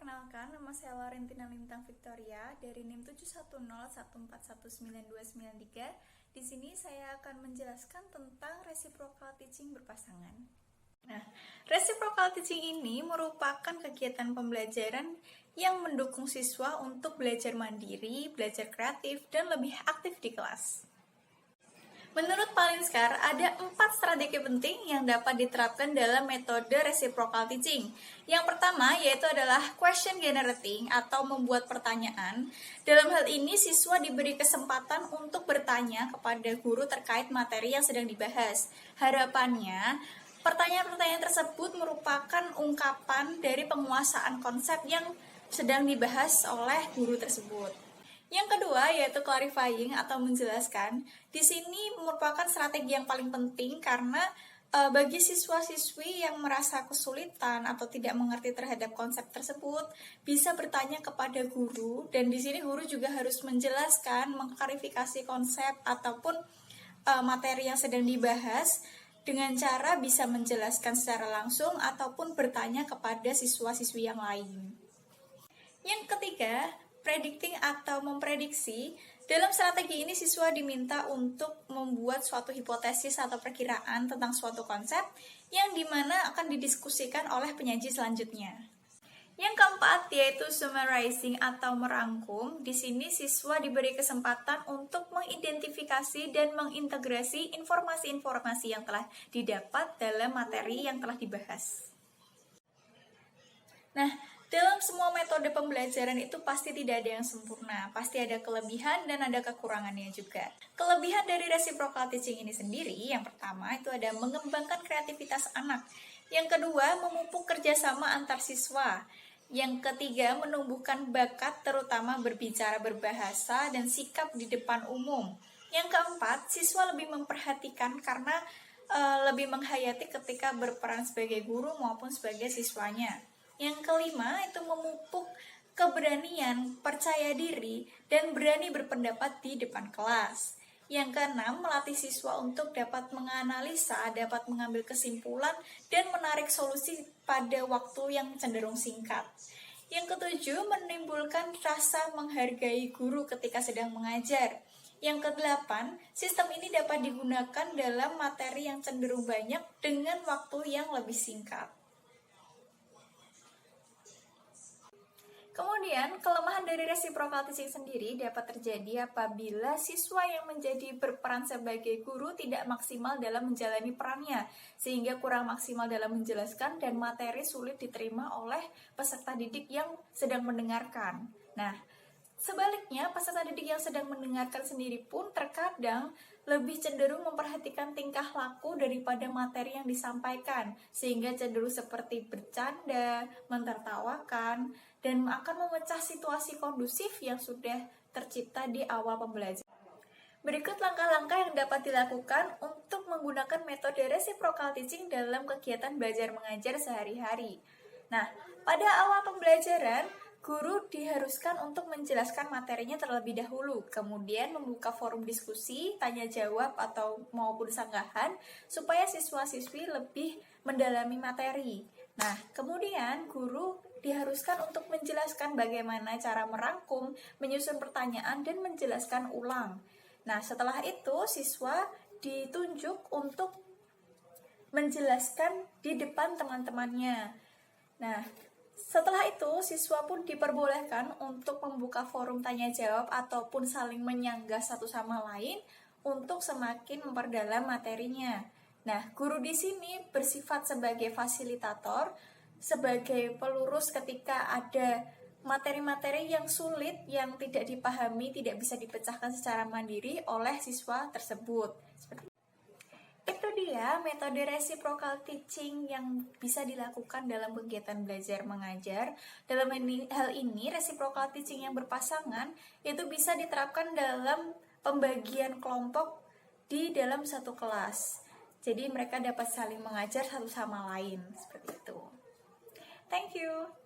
perkenalkan, nama saya Laurentina Lintang Victoria dari NIM 71014192993. Di sini saya akan menjelaskan tentang reciprocal teaching berpasangan. Nah, reciprocal teaching ini merupakan kegiatan pembelajaran yang mendukung siswa untuk belajar mandiri, belajar kreatif, dan lebih aktif di kelas. Menurut Palinskar, ada 4 strategi penting yang dapat diterapkan dalam metode reciprocal teaching. Yang pertama yaitu adalah question generating atau membuat pertanyaan. Dalam hal ini, siswa diberi kesempatan untuk bertanya kepada guru terkait materi yang sedang dibahas. Harapannya, pertanyaan-pertanyaan tersebut merupakan ungkapan dari penguasaan konsep yang sedang dibahas oleh guru tersebut. Yang kedua yaitu clarifying atau menjelaskan. Di sini merupakan strategi yang paling penting karena bagi siswa-siswi yang merasa kesulitan atau tidak mengerti terhadap konsep tersebut bisa bertanya kepada guru, dan di sini guru juga harus menjelaskan, mengklarifikasi konsep ataupun materi yang sedang dibahas dengan cara bisa menjelaskan secara langsung ataupun bertanya kepada siswa-siswi yang lain. Yang ketiga, predicting atau memprediksi. Dalam strategi ini siswa diminta untuk membuat suatu hipotesis atau perkiraan tentang suatu konsep yang dimana akan didiskusikan oleh penyaji selanjutnya. Yang keempat yaitu summarizing atau merangkum. Di sini siswa diberi kesempatan untuk mengidentifikasi dan mengintegrasi informasi-informasi yang telah didapat dalam materi yang telah dibahas. Nah, dalam semua metode pembelajaran itu pasti tidak ada yang sempurna, pasti ada kelebihan dan ada kekurangannya juga. Kelebihan dari reciprocal teaching ini sendiri, yang pertama itu ada mengembangkan kreativitas anak. Yang kedua, memupuk kerjasama antar siswa. Yang ketiga, menumbuhkan bakat terutama berbicara berbahasa dan sikap di depan umum. Yang keempat, siswa lebih memperhatikan karena lebih menghayati ketika berperan sebagai guru maupun sebagai siswanya. Yang kelima itu memupuk keberanian, percaya diri, dan berani berpendapat di depan kelas. Yang keenam, melatih siswa untuk dapat menganalisa, dapat mengambil kesimpulan, dan menarik solusi pada waktu yang cenderung singkat. Yang ketujuh, menimbulkan rasa menghargai guru ketika sedang mengajar. Yang kedelapan, sistem ini dapat digunakan dalam materi yang cenderung banyak dengan waktu yang lebih singkat. Kemudian, kelemahan dari reciprocal teaching sendiri dapat terjadi apabila siswa yang menjadi berperan sebagai guru tidak maksimal dalam menjalani perannya, sehingga kurang maksimal dalam menjelaskan dan materi sulit diterima oleh peserta didik yang sedang mendengarkan. Nah, sebaliknya, peserta didik yang sedang mendengarkan sendiri pun terkadang lebih cenderung memperhatikan tingkah laku daripada materi yang disampaikan, sehingga cenderung seperti bercanda, mentertawakan, dan akan memecah situasi kondusif yang sudah tercipta di awal pembelajaran. Berikut langkah-langkah yang dapat dilakukan untuk menggunakan metode reciprocal teaching dalam kegiatan belajar mengajar sehari-hari. Nah, pada awal pembelajaran, guru diharuskan untuk menjelaskan materinya terlebih dahulu, kemudian membuka forum diskusi, tanya jawab atau maupun sanggahan supaya siswa-siswi lebih mendalami materi. Nah, kemudian guru diharuskan untuk menjelaskan bagaimana cara merangkum, menyusun pertanyaan, dan menjelaskan ulang. Nah, setelah itu siswa ditunjuk untuk menjelaskan di depan teman-temannya. Nah, setelah itu, siswa pun diperbolehkan untuk membuka forum tanya jawab ataupun saling menyanggah satu sama lain untuk semakin memperdalam materinya. Nah, guru di sini bersifat sebagai fasilitator, sebagai pelurus ketika ada materi-materi yang sulit, yang tidak dipahami, tidak bisa dipecahkan secara mandiri oleh siswa tersebut. Itu dia metode reciprocal teaching yang bisa dilakukan dalam kegiatan belajar mengajar. Dalam hal ini, reciprocal teaching yang berpasangan itu bisa diterapkan dalam pembagian kelompok di dalam satu kelas. Jadi mereka dapat saling mengajar satu sama lain, seperti itu. Thank you.